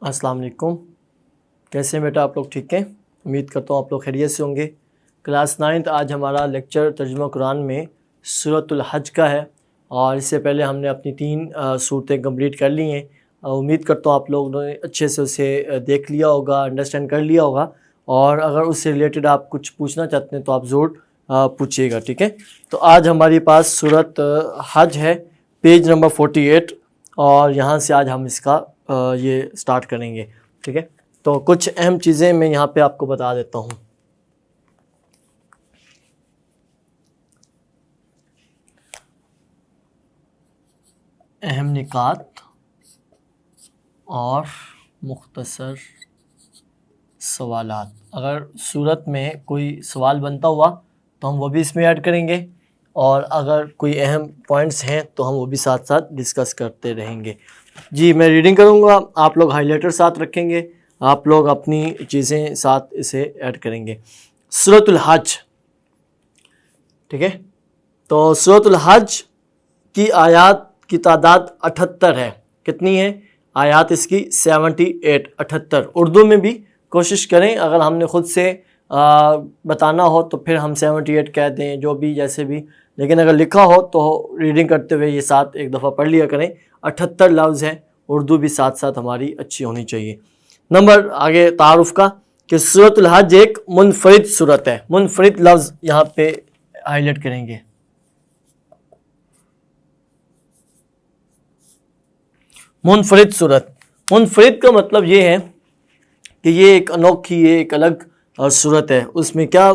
السلام علیکم، کیسے ہیں بیٹا؟ آپ لوگ ٹھیک ہیں؟ امید کرتا ہوں آپ لوگ خیریت سے ہوں گے۔ کلاس 9 آج ہمارا لیکچر ترجمہ قرآن میں سورۃ الحج کا ہے، اور اس سے پہلے ہم نے اپنی 3 صورتیں کمپلیٹ کر لی ہیں۔ امید کرتا ہوں آپ لوگوں نے اچھے سے اسے دیکھ لیا ہوگا، انڈرسٹینڈ کر لیا ہوگا، اور اگر اس سے ریلیٹڈ آپ کچھ پوچھنا چاہتے ہیں تو آپ ضرور پوچھیے گا، ٹھیک ہے؟ تو آج ہماری پاس سورۃ حج ہے، پیج نمبر 48، اور یہاں سے آج ہم اس کا یہ سٹارٹ کریں گے، ٹھیک ہے؟ تو کچھ اہم چیزیں میں یہاں پہ آپ کو بتا دیتا ہوں۔ اہم نکات اور مختصر سوالات، اگر صورت میں کوئی سوال بنتا ہوا تو ہم وہ بھی اس میں ایڈ کریں گے، اور اگر کوئی اہم پوائنٹس ہیں تو ہم وہ بھی ساتھ ساتھ ڈسکس کرتے رہیں گے۔ جی میں ریڈنگ کروں گا، آپ لوگ ہائی لائٹر ساتھ رکھیں گے، آپ لوگ اپنی چیزیں ساتھ اسے ایڈ کریں گے۔ سورۃ الحج، ٹھیک ہے؟ تو سورۃ الحج کی آیات کی تعداد 78 ہے۔ کتنی ہے آیات اس کی؟ 78 اردو میں بھی کوشش کریں، اگر ہم نے خود سے بتانا ہو تو پھر ہم 78 کہہ دیں، جو بھی جیسے بھی، لیکن اگر لکھا ہو تو ریڈنگ کرتے ہوئے یہ ساتھ ایک دفعہ پڑھ لیا کریں۔ 78 لفظ ہیں، اردو بھی ساتھ ساتھ ہماری اچھی ہونی چاہیے۔ نمبر آگے تعارف کا کہ سورۃ الحج ایک منفرد سورت ہے۔ منفرد لفظ یہاں پہ ہائی لائٹ کریں گے۔ منفرد صورت، منفرد کا مطلب یہ ہے کہ یہ ایک انوکھی، یہ ایک الگ صورت ہے۔ اس میں کیا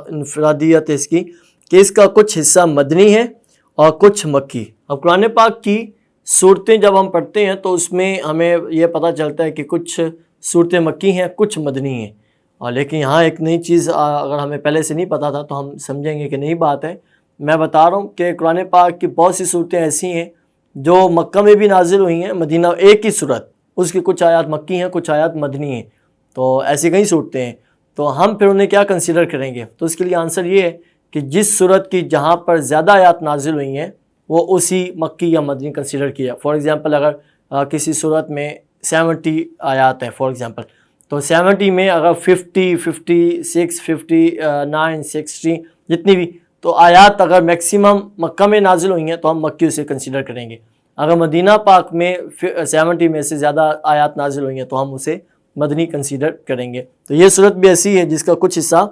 انفرادیت ہے اس کی کہ اس کا کچھ حصہ مدنی ہے اور کچھ مکی۔ اب قرآن پاک کی صورتیں جب ہم پڑھتے ہیں تو اس میں ہمیں یہ پتہ چلتا ہے کہ کچھ صورتیں مکی ہیں، کچھ مدنی ہیں، اور لیکن یہاں ایک نئی چیز اگر ہمیں پہلے سے نہیں پتہ تھا تو ہم سمجھیں گے کہ نئی بات ہے۔ میں بتا رہا ہوں کہ قرآن پاک کی بہت سی صورتیں ایسی ہیں جو مکہ میں بھی نازل ہوئی ہیں، مدینہ، ایک ہی صورت، اس کی کچھ آیات مکی ہیں، کچھ آیات مدنی ہیں، تو ایسی کئی صورتیں ہیں۔ تو ہم پھر انہیں کیا کنسیڈر کریں گے؟ تو اس کے لیے آنسر یہ ہے کہ جس صورت کی جہاں پر زیادہ آیات نازل ہوئی ہیں وہ اسی مکی یا مدنی کنسیڈر کیا۔ فار ایگزامپل اگر کسی صورت میں 70 آیات ہیں فار ایگزامپل، تو 70 میں اگر 50، 56، 59، 60 جتنی بھی تو آیات اگر میکسیمم مکہ میں نازل ہوئی ہیں تو ہم مکی اسے کنسیڈر کریں گے۔ اگر مدینہ پاک میں 70 میں سے زیادہ آیات نازل ہوئی ہیں تو ہم اسے مدنی کنسیڈر کریں گے۔ تو یہ صورت بھی ایسی ہے جس کا کچھ حصہ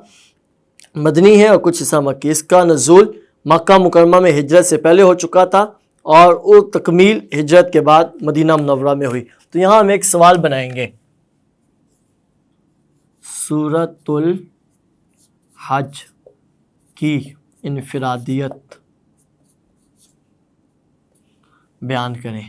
مدنی ہے اور کچھ حصہ مکی۔ اس کا نزول مکہ مکرمہ میں ہجرت سے پہلے ہو چکا تھا، اور وہ تکمیل ہجرت کے بعد مدینہ منورہ میں ہوئی۔ تو یہاں ہم ایک سوال بنائیں گے، سورۃ الحج کی انفرادیت بیان کریں۔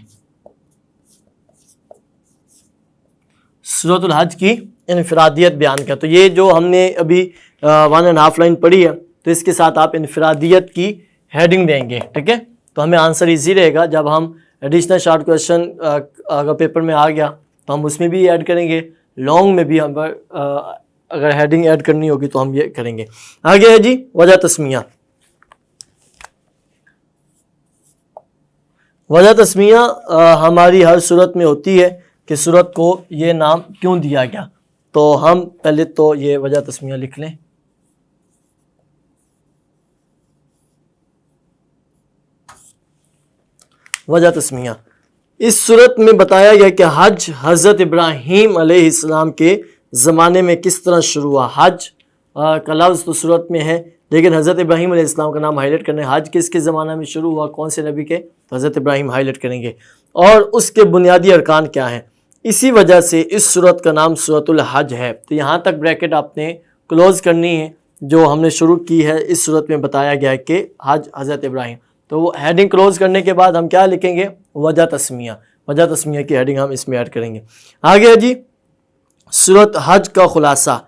سورۃ الحج کی انفرادیت بیان کریں۔ تو یہ جو ہم نے ابھی 1.5 لائن پڑھی ہے، تو اس کے ساتھ آپ انفرادیت کی ہیڈنگ دیں گے، ٹھیک ہے؟ تو ہمیں آنسر ایزی رہے گا۔ جب ہم ایڈیشنل شارٹ کویشچن اگر پیپر میں آ گیا تو ہم اس میں بھی ایڈ کریں گے، لانگ میں بھی ہم اگر ہیڈنگ ایڈ کرنی ہوگی تو ہم یہ کریں گے۔ آگے ہے جی وجہ تسمیہ۔ وجہ تسمیہ ہماری ہر صورت میں ہوتی ہے کہ صورت کو یہ نام کیوں دیا گیا، تو ہم پہلے تو یہ وجہ تسمیہ لکھ لیں۔ وجہ تسمیہ، اس صورت میں بتایا گیا کہ حج حضرت ابراہیم علیہ السلام کے زمانے میں کس طرح شروع ہوا۔ حج کا لفظ تو صورت میں ہے، لیکن حضرت ابراہیم علیہ السلام کا نام ہائی لائٹ کرنا ہے۔ حج کس کے زمانہ میں شروع ہوا، کون سے نبی کے؟ تو حضرت ابراہیم ہائی لائٹ کریں گے، اور اس کے بنیادی ارکان کیا ہیں۔ اسی وجہ سے اس صورت کا نام سورۃ الحج ہے۔ تو یہاں تک بریکٹ آپ نے کلوز کرنی ہے جو ہم نے شروع کی ہے۔ اس صورت میں بتایا گیا ہے کہ حج حضرت ابراہیم، تو وہ ہیڈنگ کلوز کرنے کے بعد ہم کیا لکھیں گے؟ وجہ تسمیہ۔ وجہ تسمیہ کی ہیڈنگ ہم اس میں ایڈ کریں گے۔ آگے جی سورۃ حج کا خلاصہ،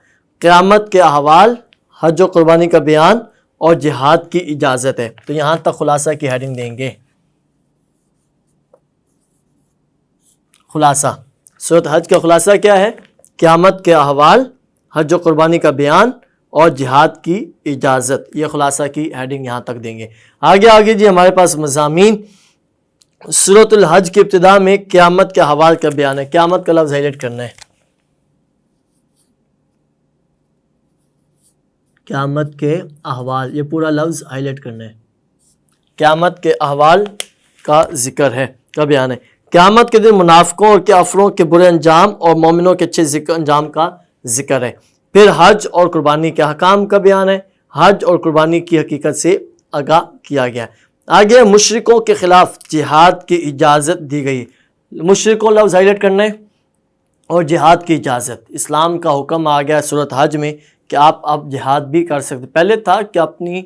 قیامت کے احوال، حج و قربانی کا بیان اور جہاد کی اجازت ہے۔ تو یہاں تک خلاصہ کی ہیڈنگ دیں گے۔ خلاصہ، سورۃ حج کا خلاصہ کیا ہے؟ قیامت کے احوال، حج و قربانی کا بیان اور جہاد کی اجازت. یہ خلاصہ کی ہیڈنگ یہاں تک دیں گے. آگے جی ہمارے پاس مضامین. سورۃ الحج کی ابتدا میں قیامت کے احوال کا بیان ہے. قیامت کا لفظ ہائلائٹ کرنا ہے. قیامت کے احوال، یہ پورا لفظ ہائلائٹ کرنا ہے. قیامت کے احوال کا ذکر ہے، کا بیان ہے. قیامت کے دن منافقوں اور کافروں کے برے انجام اور مومنوں کے اچھے انجام کا ذکر ہے. پھر حج اور قربانی کے احکام کا بیان ہے. حج اور قربانی کی حقیقت سے آگاہ کیا گیا ہے. آگے مشرکوں کے خلاف جہاد کی اجازت دی گئی. مشرکوں لفظ ہائلائٹ کرنا ہے اور جہاد کی اجازت. اسلام کا حکم آ گیا سورۃ حج میں کہ آپ اب جہاد بھی کر سکتے. پہلے تھا کہ اپنی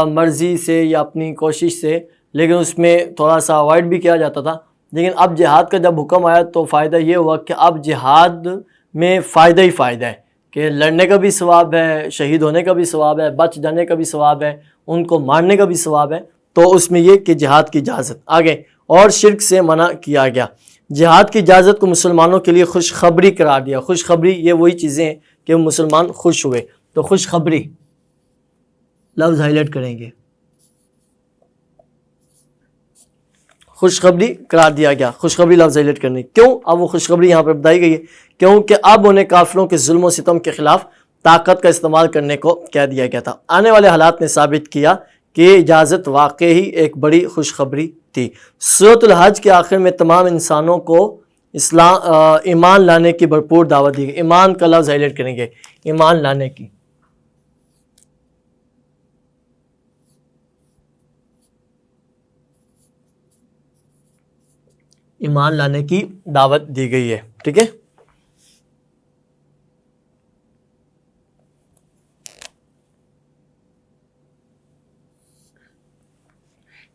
مرضی سے یا اپنی کوشش سے، لیکن اس میں تھوڑا سا اوائڈ بھی کیا جاتا تھا. لیکن اب جہاد کا جب حکم آیا تو فائدہ یہ ہوا کہ اب جہاد میں فائدہ ہی فائدہ ہے کہ لڑنے کا بھی ثواب ہے، شہید ہونے کا بھی ثواب ہے، بچ جانے کا بھی ثواب ہے، ان کو مارنے کا بھی ثواب ہے. تو اس میں یہ کہ جہاد کی اجازت. آگے اور شرک سے منع کیا گیا. جہاد کی اجازت کو مسلمانوں کے لیے خوشخبری قرار دیا. خوشخبری یہ وہی چیزیں ہیں کہ مسلمان خوش ہوئے، تو خوشخبری لفظ ہائلائٹ کریں گے. خوشخبری قرار دیا گیا. خوشخبری لفظ ہائلائٹ کرنے. کیوں؟ اب وہ خوشخبری یہاں پر بتائی گئی ہے کیونکہ اب انہیں کافروں کے ظلم و ستم کے خلاف طاقت کا استعمال کرنے کو کہہ دیا گیا تھا. آنے والے حالات نے ثابت کیا کہ اجازت واقعی ایک بڑی خوشخبری تھی. سورۃ الحج کے آخر میں تمام انسانوں کو ایمان لانے کی بھرپور دعوت دی گئی. ایمان کا لفظ ہائلائٹ کریں گے. ایمان لانے کی. ایمان لانے کی دعوت دی گئی ہے. ٹھیک ہے.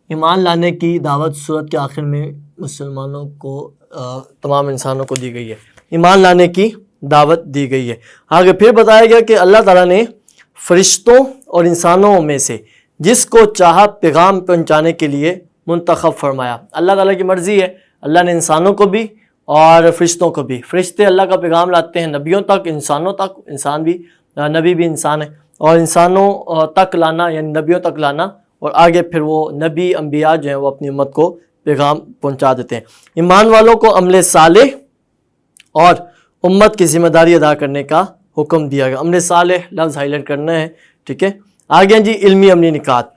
ایمان لانے کی دعوت سورت کے آخر میں مسلمانوں کو تمام انسانوں کو دی گئی ہے. ایمان لانے کی دعوت دی گئی ہے. آگے پھر بتایا گیا کہ اللہ تعالیٰ نے فرشتوں اور انسانوں میں سے جس کو چاہا پیغام پہنچانے کے لیے منتخب فرمایا. اللہ تعالیٰ کی مرضی ہے. اللہ نے انسانوں کو بھی اور فرشتوں کو بھی. فرشتے اللہ کا پیغام لاتے ہیں نبیوں تک، انسانوں تک. انسان بھی، نبی بھی انسان ہے. اور انسانوں تک لانا یعنی نبیوں تک لانا، اور آگے پھر وہ نبی انبیاء جو ہیں وہ اپنی امت کو پیغام پہنچا دیتے ہیں. ایمان والوں کو عمل صالح اور امت کی ذمہ داری ادا کرنے کا حکم دیا گیا. عمل صالح لفظ ہائلائٹ کرنا ہے. ٹھیک ہے. آگے جی علمی عملی نکات.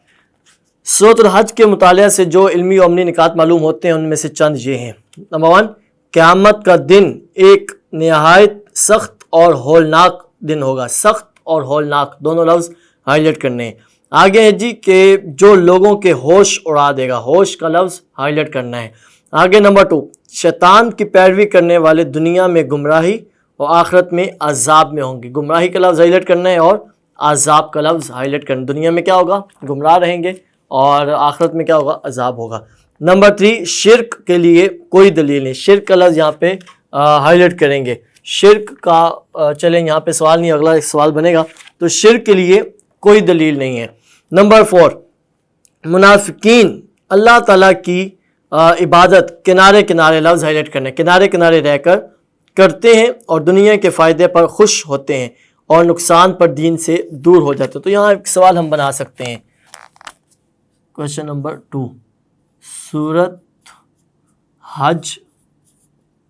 سورۃ الحج کے مطالعہ سے جو علمی و عملی نکات معلوم ہوتے ہیں ان میں سے چند یہ ہیں. نمبر 1، قیامت کا دن ایک نہایت سخت اور ہولناک دن ہوگا. سخت اور ہولناک دونوں لفظ ہائلائٹ کرنے ہیں. آگے ہے جی کہ جو لوگوں کے ہوش اڑا دے گا. ہوش کا لفظ ہائلائٹ کرنا ہے. آگے نمبر 2، شیطان کی پیروی کرنے والے دنیا میں گمراہی اور آخرت میں عذاب میں ہوں گے. گمراہی کا لفظ ہائلائٹ کرنا ہے اور عذاب کا لفظ ہائلائٹ کرنا. دنیا میں کیا ہوگا؟ گمراہ رہیں گے اور آخرت میں کیا ہوگا؟ عذاب ہوگا. نمبر 3، شرک کے لیے کوئی دلیل نہیں. شرک کا لفظ یہاں پہ ہائلائٹ کریں گے. شرک کا چلیں یہاں پہ سوال نہیں، اگلا ایک سوال بنے گا. تو شرک کے لیے کوئی دلیل نہیں ہے. نمبر 4، منافقین اللہ تعالیٰ کی عبادت کنارے کنارے لفظ ہائلائٹ کرنے. کنارے کنارے رہ کر کرتے ہیں اور دنیا کے فائدے پر خوش ہوتے ہیں اور نقصان پر دین سے دور ہو جاتے ہیں. تو یہاں ایک سوال ہم بنا سکتے ہیں. کوشچن نمبر 2، سورۃ حج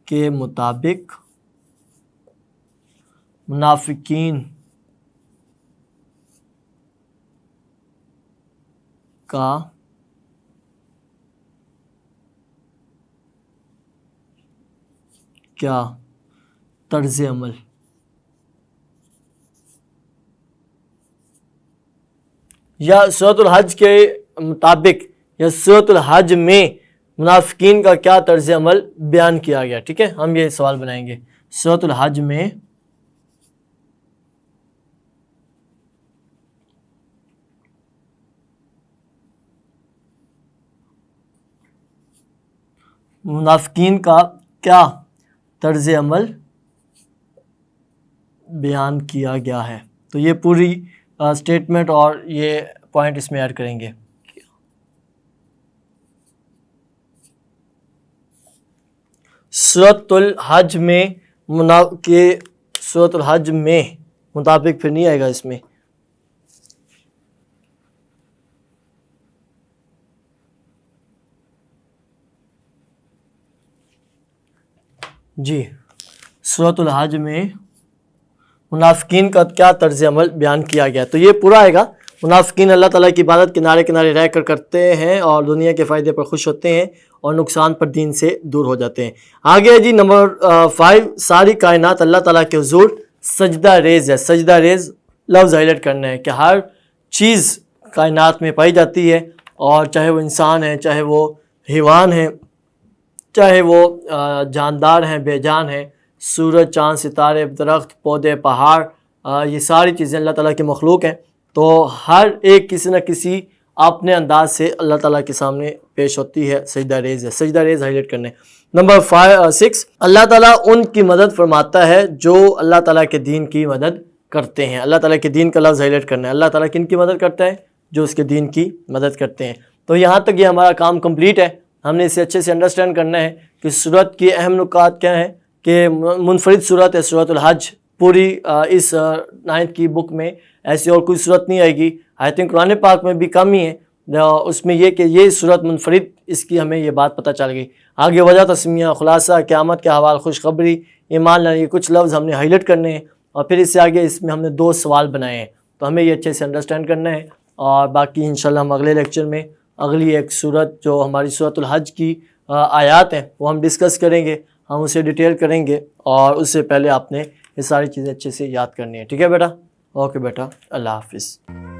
کے مطابق منافقین کا کیا طرز عمل؟ یا سورۃ الحج کے مطابق یا سورۃ الحج میں منافقین کا کیا طرز عمل بیان کیا گیا. ٹھیک ہے، ہم یہ سوال بنائیں گے. سورۃ الحج میں منافقین کا کیا طرز عمل بیان کیا گیا ہے. تو یہ پوری اسٹیٹمنٹ اور یہ پوائنٹ اس میں ایڈ کریں گے. سورۃ الحج میں سورۃ الحج میں مطابق پھر نہیں آئے گا اس میں. جی سورۃ الحج میں منافقین کا کیا طرز عمل بیان کیا گیا، تو یہ پورا آئے گا۔ منافقین اللہ تعالیٰ کی عبادت کنارے کنارے رہ کر کرتے ہیں اور دنیا کے فائدے پر خوش ہوتے ہیں اور نقصان پر دین سے دور ہو جاتے ہیں۔ آگے جی نمبر 5، ساری کائنات اللہ تعالیٰ کے حضور سجدہ ریز ہے۔ سجدہ ریز لفظ ہائلائٹ کرنا ہے کہ ہر چیز کائنات میں پائی جاتی ہے، اور چاہے وہ انسان ہے، چاہے وہ حیوان ہیں، چاہے وہ جاندار ہیں، بے جان ہیں، سورج، چاند، ستارے، درخت، پودے، پہاڑ، یہ ساری چیزیں اللہ تعالیٰ کی مخلوق ہیں۔ تو ہر ایک کسی نہ کسی اپنے انداز سے اللہ تعالیٰ کے سامنے پیش ہوتی ہے، سجدہ ریز ہے۔ سجدہ ریز ہائلائٹ کرنے۔ نمبر 6، اللہ تعالیٰ ان کی مدد فرماتا ہے جو اللہ تعالیٰ کے دین کی مدد کرتے ہیں۔ اللہ تعالیٰ کے دین کا لفظ ہائلائٹ کرنا ہے۔ اللہ تعالیٰ کن کی مدد کرتا ہے؟ جو اس کے دین کی مدد کرتے ہیں۔ تو یہاں تک یہ ہمارا کام کمپلیٹ ہے۔ ہم نے اسے اچھے سے انڈرسٹینڈ کرنا ہے کہ سورت کی اہم نکات کیا ہیں، کہ منفرد سورت ہے سورۃ الحج۔ پوری اس 9th کی بک میں ایسی اور کوئی سورت نہیں آئے گی۔ آئی تھنک قرآن پاک میں بھی کم ہی ہے، اس میں یہ کہ یہ سورت منفرد، اس کی ہمیں یہ بات پتہ چل گئی۔ آگے وجہ تسمیہ، خلاصہ، قیامت کے حوال، خوشخبری، ایمان لانے، یہ کچھ لفظ ہم نے ہائلائٹ کرنے ہیں، اور پھر اس سے آگے اس میں ہم نے 2 سوال بنائے ہیں، تو ہمیں یہ اچھے سے انڈرسٹینڈ کرنا ہے۔ اور باقی انشاءاللہ ہم اگلے لیکچر میں اگلی ایک سورت جو ہماری سورۃ الحج کی آیات ہیں وہ ہم ڈسکس کریں گے، ہم اسے ڈیٹیل کریں گے، اور اس سے پہلے آپ نے یہ ساری چیزیں اچھے سے یاد کرنی ہے۔ ٹھیک ہے بیٹا؟ اوکے بیٹا، اللہ حافظ۔